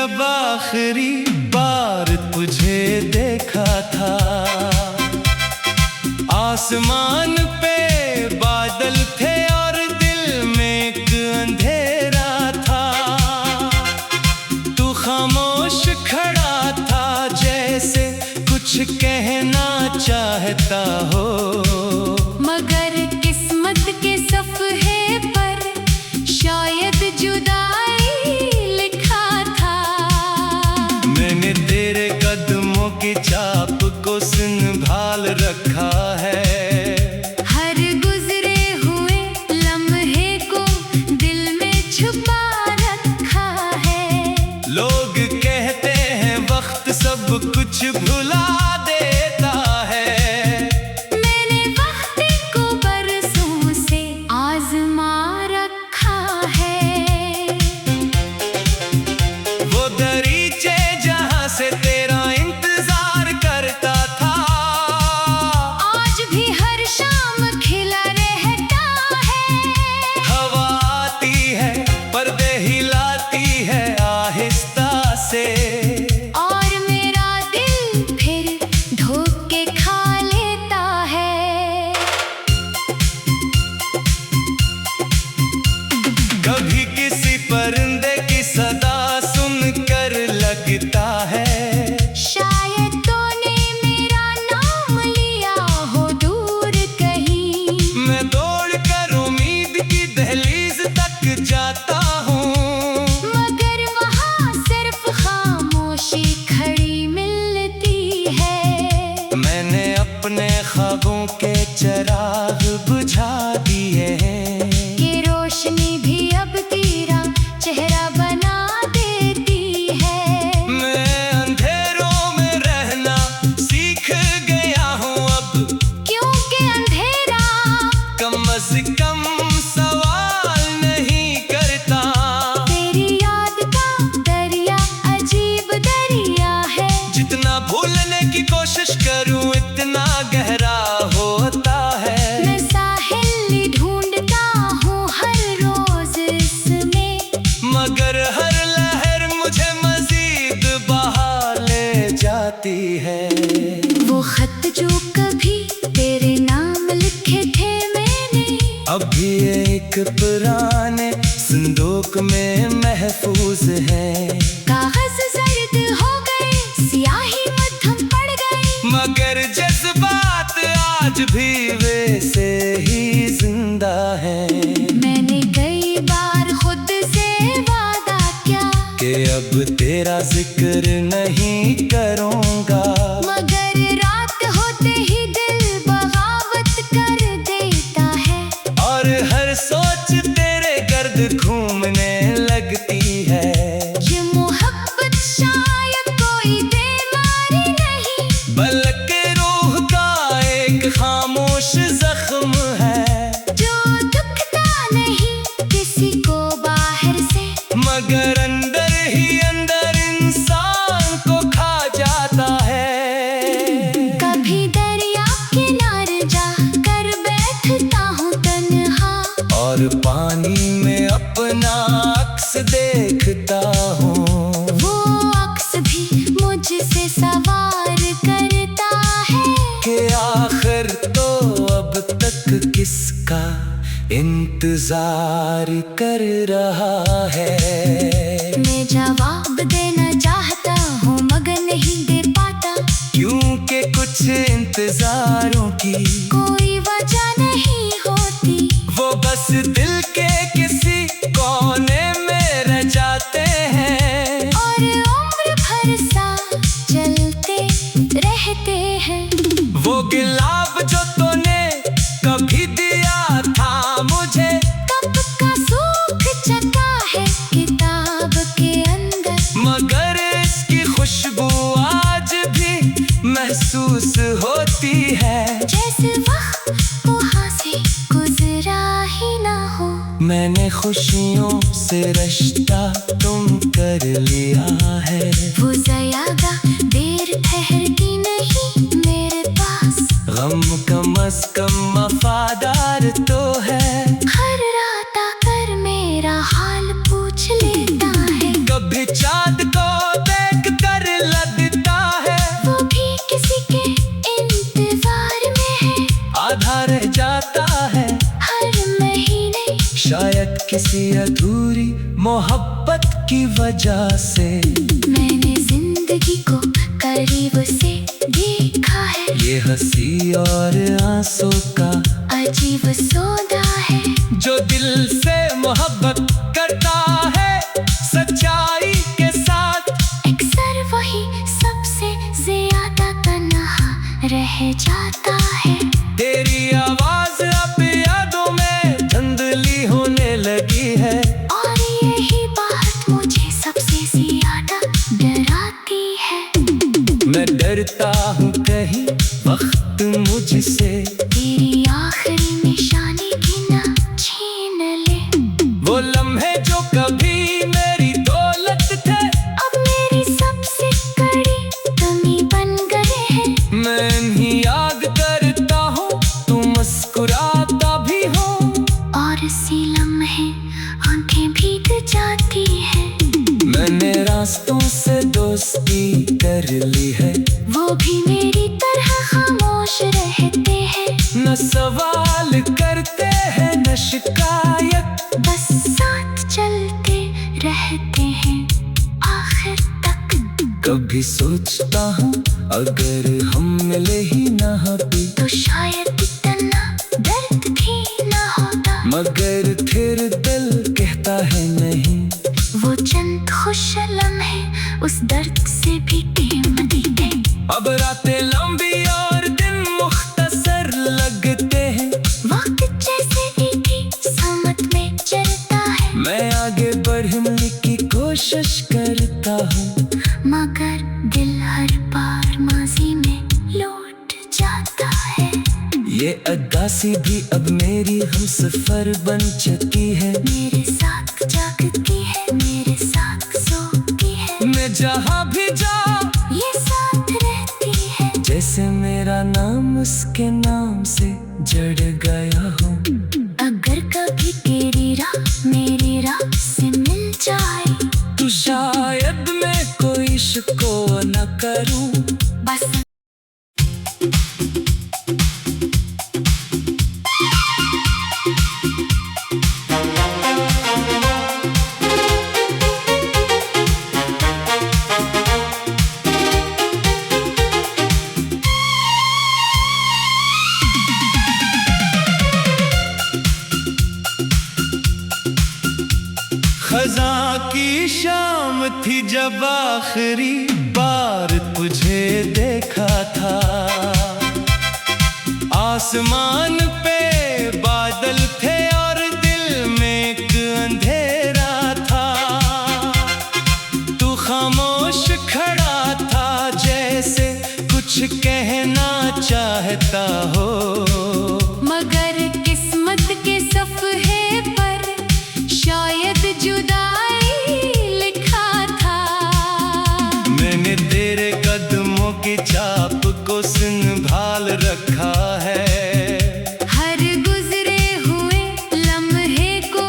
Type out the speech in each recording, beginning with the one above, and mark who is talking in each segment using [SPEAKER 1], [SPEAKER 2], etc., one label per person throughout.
[SPEAKER 1] जब आखिरी बार तुझे देखा था, आसमान पे बादल थे और दिल में एक अंधेरा था। तू खामोश खड़ा था जैसे कुछ कहना चाहता हो,
[SPEAKER 2] मगर किस्मत के सफ़हे पर शायद जुदाई लिखा था।
[SPEAKER 1] मैंने तेरे कदमों की छाप को संभाल रखा है,
[SPEAKER 2] हर गुजरे हुए लम्हे को दिल में छुपा रखा है।
[SPEAKER 1] लोग कहते हैं वक्त सब कुछ भुला देता है,
[SPEAKER 2] मैंने वक्त को बरसों से आजमा रखा है।
[SPEAKER 1] वो दरीचे जहां से तेरा इंतजार करता था,
[SPEAKER 2] आज भी हर शाम खिला रहता है।
[SPEAKER 1] हवा आती है पर्दे हिलाती है आहिस्ता से,
[SPEAKER 2] और मेरा दिल फिर धोखे खा लेता है।
[SPEAKER 1] कभी किसी परिंदे की सदा सुनकर लगता है,
[SPEAKER 2] शायद तूने मेरा नाम लिया हो दूर कहीं।
[SPEAKER 1] मैं दौड़ कर उम्मीद की दहलीज तक जाता हूँ,
[SPEAKER 2] मगर वहाँ सिर्फ खामोशी खड़ी मिलती है।
[SPEAKER 1] मैंने अपने ख्वाबों के चिराग बुझा दिए हैं,
[SPEAKER 2] कि रोशनी भी अब तेरा चेहरा बना देती है।
[SPEAKER 1] मैं अंधेरों में रहना सीख गया हूँ अब,
[SPEAKER 2] क्योंकि अंधेरा
[SPEAKER 1] कम से कम सवाल नहीं करता।
[SPEAKER 2] तेरी याद का दरिया अजीब दरिया है।
[SPEAKER 1] जितना भूलने की कोशिश करूं इतना गहरा होता है।
[SPEAKER 2] मैं साहिल ढूंढता हूँ हर रोज इसमें,
[SPEAKER 1] मगर हर लहर मुझे मजीद बहा ले जाती है।
[SPEAKER 2] वो खत जो कभी तेरे नाम लिखे थे मैंने,
[SPEAKER 1] अब भी एक पुराने संदूक में महफूज है,
[SPEAKER 2] कागज जर्द हो गए, स्याही मद्धम पड़ गई।
[SPEAKER 1] मगर जज्बात आज भी वैसे ही जिंदा है।
[SPEAKER 2] मैंने कई बार खुद से वादा किया,
[SPEAKER 1] कि अब तेरा जिक्र नहीं करूँगा,
[SPEAKER 2] मगर रात होते ही दिल बगावत कर देता है।
[SPEAKER 1] और हर सोच तेरे गर्द घूमने लगती है।
[SPEAKER 2] ये मोहब्बत शायद कोई बीमारी नहीं,
[SPEAKER 1] बल्कि रूह का एक खामोश जख्म है,
[SPEAKER 2] जो दुखता नहीं किसी को बाहर से,
[SPEAKER 1] मगर अंदर ही अंदर इंसान को खा जाता है।
[SPEAKER 2] कभी दरिया किनारे जा कर बैठता हूँ तन्हा,
[SPEAKER 1] और पानी में अपना अक्स देखता हूँ,
[SPEAKER 2] वो अक्स भी मुझसे सवार करता है।
[SPEAKER 1] कि आखिर तो अब तक किसका इंतजार कर रहा है।
[SPEAKER 2] मैं जवाब देना चाहता हूँ मगर नहीं दे पाता,
[SPEAKER 1] क्योंकि कुछ इंतजारों की
[SPEAKER 2] कोई वजह नहीं होती।
[SPEAKER 1] वो बस दिल के किसी कोने में रह जाते हैं,
[SPEAKER 2] और उम्र भर सा चलते रहते हैं।
[SPEAKER 1] वो गिलाब जो तूने कभी दिया था मुझे,
[SPEAKER 2] कब का सूख चुका है किताब के अंदर,
[SPEAKER 1] मगर इसकी खुशबू आज भी महसूस होती है।
[SPEAKER 2] जैसे वक्त वहाँ से गुजरा ही ना हो।
[SPEAKER 1] मैंने खुशियों से रिश्ता तुम कर लिया है,
[SPEAKER 2] वो ज़यादा देर ठहरती नहीं मेरे पास,
[SPEAKER 1] गम कम अज कम वफादार तो है।
[SPEAKER 2] हर रात आकर मेरा हाल पूछ लेता है।
[SPEAKER 1] कभी चाँद को किसी अधूरी मोहब्बत की वजह से।
[SPEAKER 2] मैंने जिंदगी को करीब से देखा है,
[SPEAKER 1] ये हंसी और आंसू का
[SPEAKER 2] अजीब सौदा है।
[SPEAKER 1] जो दिल से मोहब्बत करता है सच्चाई के साथ,
[SPEAKER 2] अक्सर वही सबसे ज्यादा तन्हा रह जाता है।
[SPEAKER 1] तेरी आवाज अब यादों में धुंधली होने लगी है,
[SPEAKER 2] और यही बात मुझे सबसे ज्यादा डराती है।
[SPEAKER 1] मैं डरता हूँ कहीं वक्त मुझसे
[SPEAKER 2] तेरी आखिरी निशानी भी ना छीन ले।
[SPEAKER 1] वो लम्हे जो कभी मेरी दौलत थे
[SPEAKER 2] अब मेरी सबसे कड़ी कमी बन गए हैं।
[SPEAKER 1] मैं इन्हीं याद करता हूँ, तू मुस्कुराता भी हो,
[SPEAKER 2] और इसी लम्हे आंखें भीग जाती हैं।
[SPEAKER 1] मैंने रास्तों से दोस्ती कर ली है,
[SPEAKER 2] वो भी मेरी तरह खामोश रहते हैं।
[SPEAKER 1] न सवाल करते हैं न शिकायत,
[SPEAKER 2] बस साथ चलते रहते हैं आखिर तक।
[SPEAKER 1] कभी सोचता हूँ अगर हम मिले ही न होती
[SPEAKER 2] तो शायद इतना दर्द भी ना होता।
[SPEAKER 1] मगर फिर दिल कहता है नहीं।
[SPEAKER 2] वो चंद खुश लम्हे उस दर्द से भी कीमती थे।
[SPEAKER 1] अब रातें लंबी और दिन मुख्तसर लगते हैं,
[SPEAKER 2] वक्त जैसे एक ही सामत में चलता है।
[SPEAKER 1] मैं आगे बढ़ने की कोशिश करता हूँ,
[SPEAKER 2] मगर दिल हर बार माजी में लौट जाता है।
[SPEAKER 1] ये अदासी भी अब मेरी हमसफर बन चुकी है।
[SPEAKER 2] मेरे साथ जागती है, मेरे साथ सोती है।
[SPEAKER 1] मैं जहाँ भी जाऊँ
[SPEAKER 2] ये साथ रहती है।
[SPEAKER 1] जैसे मेरा नाम उसके नाम से जड़ गया हो।
[SPEAKER 2] अगर कभी तेरी राह मेरी राह से मिल जाए
[SPEAKER 1] तो शायद मैं कोई शिको न करूँ,
[SPEAKER 2] बस।
[SPEAKER 1] खज़ां की शाम थी जब आखिरी बार तुझे देखा था। आसमान पे बादल थे और दिल में एक अंधेरा था। तू खामोश खड़ा था जैसे कुछ कहना चाहता हो,
[SPEAKER 2] मगर किस्मत के सफ़हे पर शायद जुदाई लिखा था।
[SPEAKER 1] मैंने तेरे कदमों की छाप को संभाल रखा है।
[SPEAKER 2] हर गुजरे हुए लम्हे को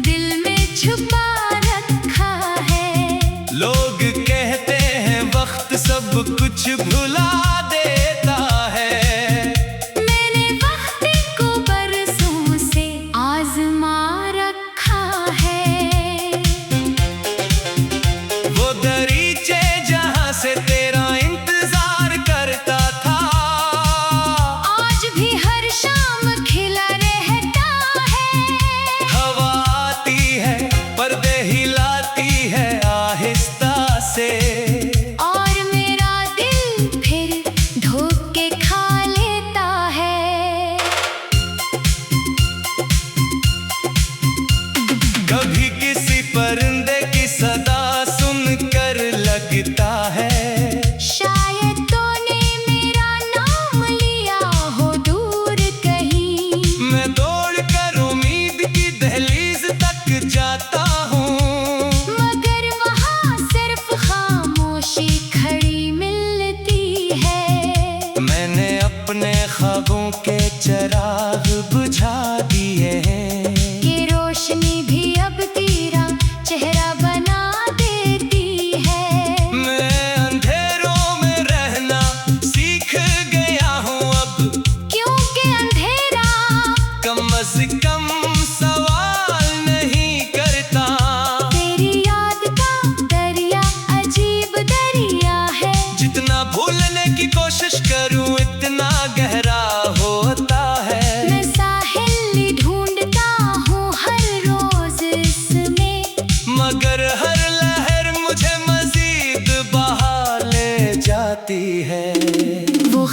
[SPEAKER 2] दिल में छुपा रखा है।
[SPEAKER 1] लोग कहते हैं वक्त सब कुछ भुला देता है।
[SPEAKER 2] मैंने वक्त को बरसों से आजमा रखा है।
[SPEAKER 1] वो दरीचे जहां से तेरा इंतजार करता था,
[SPEAKER 2] और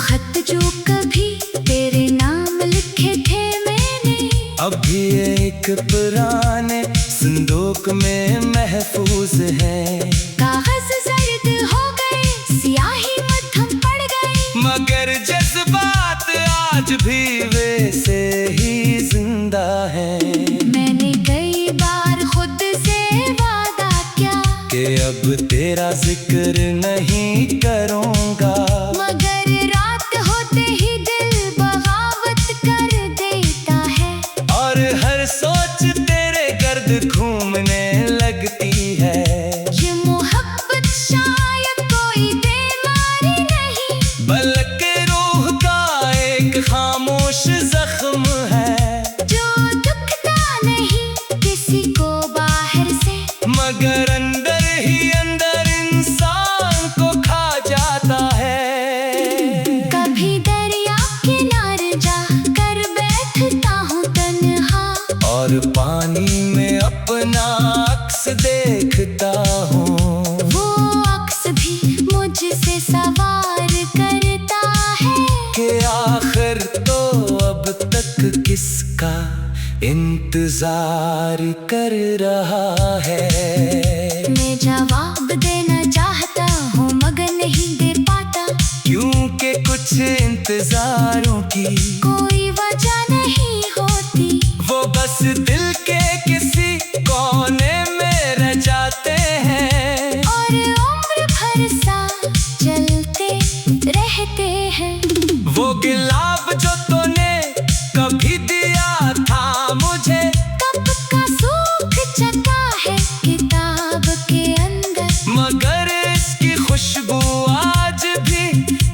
[SPEAKER 2] खत जो कभी तेरे नाम लिखे थे मैंने,
[SPEAKER 1] अभी एक पुराने संदूक में महफूज है।
[SPEAKER 2] कागज जर्द हो गए, स्याही मद्धम पड़ गई,
[SPEAKER 1] मगर जज्बात आज भी वैसे ही जिंदा है।
[SPEAKER 2] मैंने कई बार खुद से वादा किया
[SPEAKER 1] कि अब तेरा जिक्र नहीं करूँगा,
[SPEAKER 2] मगर रात होते ही दिल बगावत कर देता है।
[SPEAKER 1] और हर सोच तेरे गर्द घूमने लगती है।
[SPEAKER 2] ये मोहब्बत शायद कोई बीमारी नहीं,
[SPEAKER 1] बल्कि रूह का एक खामोश जख्म है,
[SPEAKER 2] जो दुखता नहीं किसी को बाहर से,
[SPEAKER 1] मगर अंदर ही अंदर इंसान को खा जाता है।
[SPEAKER 2] कभी दरिया किनारे जा कर बैठता हूँ तन्हा,
[SPEAKER 1] और पानी में अपना अक्स देखता हूँ।
[SPEAKER 2] वो अक्स भी मुझसे सवार करता है
[SPEAKER 1] कि आखिर तो अब तक किसका इंतजार कर रहा है।
[SPEAKER 2] मैं जवाब देना चाहता हूँ मगर नहीं दे पाता,
[SPEAKER 1] क्योंकि कुछ इंतजारों की
[SPEAKER 2] कोई वजह नहीं होती,
[SPEAKER 1] वो बस दिल के किसी कोने में रह जाते हैं।
[SPEAKER 2] और उम्र भर सा चलते रहते हैं।
[SPEAKER 1] वो गिलाब जो तूने कभी दिया था मुझे,
[SPEAKER 2] कब का सूख चुका है किताब के अंदर,
[SPEAKER 1] मगर इसकी खुशबू आज भी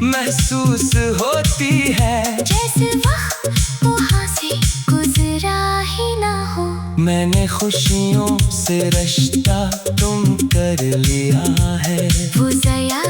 [SPEAKER 1] महसूस होती है।
[SPEAKER 2] जैसे वक्त वहाँ से गुजरा ही ना हो।
[SPEAKER 1] मैंने खुशियों से रिश्ता तुम कर लिया है।
[SPEAKER 2] वो ज़या